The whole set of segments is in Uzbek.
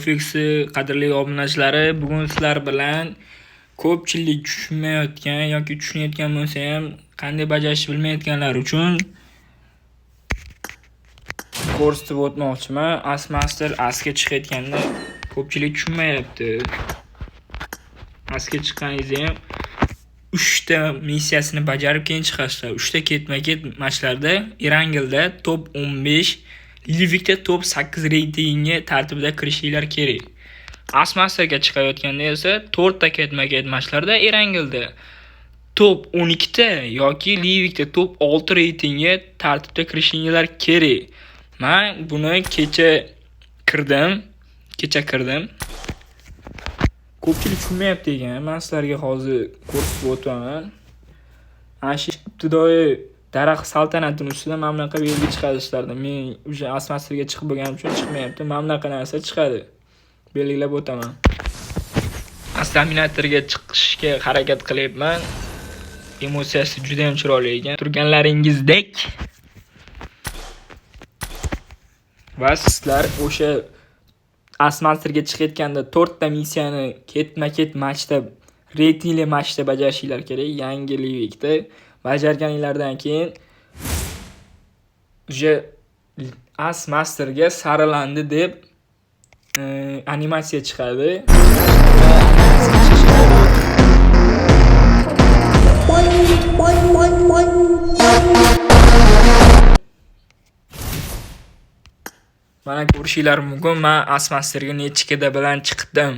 Fiksi qadrli obunachilari, bugun sizlar bilan ko'pchilik tushunmayotgan yoki tushunayotgan bo'lsa ham qanday bajarishni bilmayotganlar uchun ko'rsatib o'tmoqchiman. Asmaster asga chiqayotganda ko'pchilik tushunmayapti. Asga chiqqaningizda ham 3 ta missiyasini bajarib keyin chiqasizlar. 3 ta ketma-ket matchlarda Erangilda top 15, Livikda top 8 reytingga tartibida kirishinglar kerak. Asmasterga chiqayotganda esa 4 ta ketma-ket matchlarda Erangilda top 12 ta yoki Livikda top 6 reytingga tartibda kirishinglar kerak. Men buni kecha kirdim. Ko'pchilik tushunmayapti ekan. Men sizlarga hozir ko'rsatib o'taman. Ana shu ibtidoiy daraxt saltanatim ustida mana bunaqa belgi chiqadi ishlarda. Men o'sha Asmasterga chiqib bo'lganim uchun chiqmayapti. Mana bunaqa narsa chiqadi. Belgilab o'taman. Astaminatorga chiqishga harakat qilyapman. Emotsiyasi juda ham chiroyli ekan. Turganlaringizdek. Va sizlar o'sha Asmasterga chiqayotganda 4 ta missiyani ketma-ket matchda, reytingli matchda bajarishinglar kerak. Yangi Livikda bajarganinglardan keyin o'sha Asmasterga saralandi deb animatsiya chiqadi. Mana ko'rishinglar mumkin, men Asmasterga nechikida bilan chiqdim.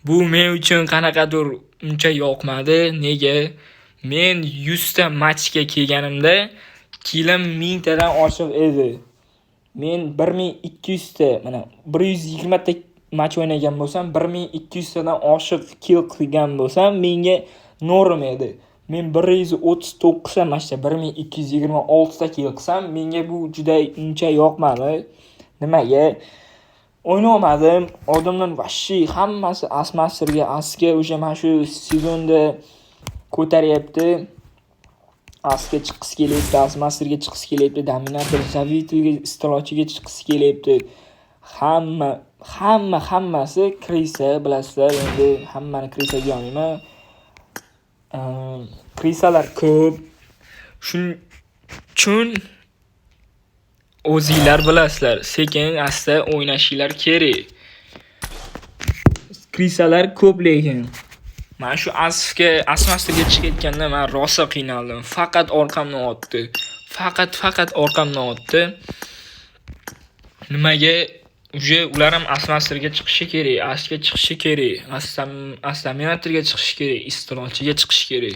Bu men uchun qanaqadir uncha yoqmadi. Nega? Men 100 ta matchga kelganimda kilim 1000 tadan oshiq edi. Men 1200 ta, mana 120 ta match o'ynagan bo'lsam, 1200 tadan oshiq kill qilgan bo'lsam, menga norm edi. Men 139 ta matchda 1226 ta kill qilsam, menga bu juda uncha yoqmadi. Nimaga? O'ynamadim. Odamlar vashshi hammasi Asmasterga, asga o'sha mana shu sezonda ko'taryapti. Asga chiqis kelyapti, Asmasterga chiqis kelyapti, Dominator, Zavitilga, Istalochiga chiqis kelyapti. Hammasi Krisa, bilasizlar, endi hammani Krisaga olmayman. Krisalar ko'p. Shuning uchun o'zinglar bilasizlar, sekin asta o'ynashinglar kerak. Krisalar ko'p lekin. Men shu Asmasterga chiqayotganda men rosa qiynaldim. Faqat orqamdan otdi. Nimaga? Ular ham Asmasterga chiqishi kerak, Asga chiqishi kerak, Astaminatorga chiqishi kerak, Istalochiga chiqishi kerak.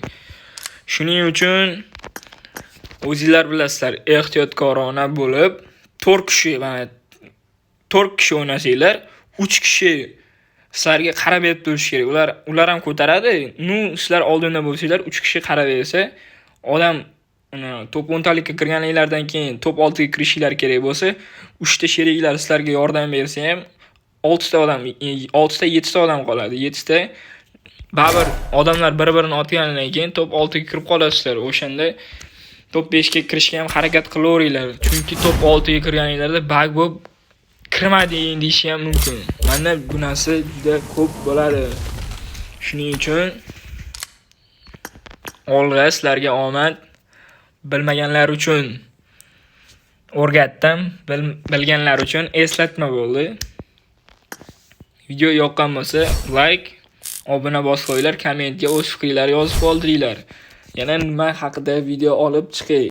Shuning uchun o'zinglar bilasizlar, ehtiyotkorona bo'lib 4 kishi o'ynasanglar, 3 kishi sizlarga qarab berib turish kerak. Ular ham ko'taradi. Sizlar oldinda bo'lsanglar, 3 kishi qarab bersa, odam top 10 talikka kirganinglardan keyin top 6 ga kirishinglar kerak bo'lsa, 3 ta sheriklar sizlarga yordam bersa ham 6 ta 7 ta odam qoladi. 7 ta baribir odamlar bir-birini otganidan keyin top 6 ga kirib qolasizlar. O'shanda top 5 ga kirishga ham harakat qilaveringlar. Chunki top 6 ga kirganinglarda bug bo'lib kirmading deyish ham mumkin. Menda bu narsa juda ko'p bo'ladi. Shuning uchun olg'a sizlarga omad. Bilmaganlar uchun o'rgatdim, bilganlar uchun eslatma bo'ldi. Video yoqqan bo'lsa, like, obuna bosib qo'yinglar, kommentga o'z fikringizni yozib qoldiringlar. Yana nima haqida video olib chiqay.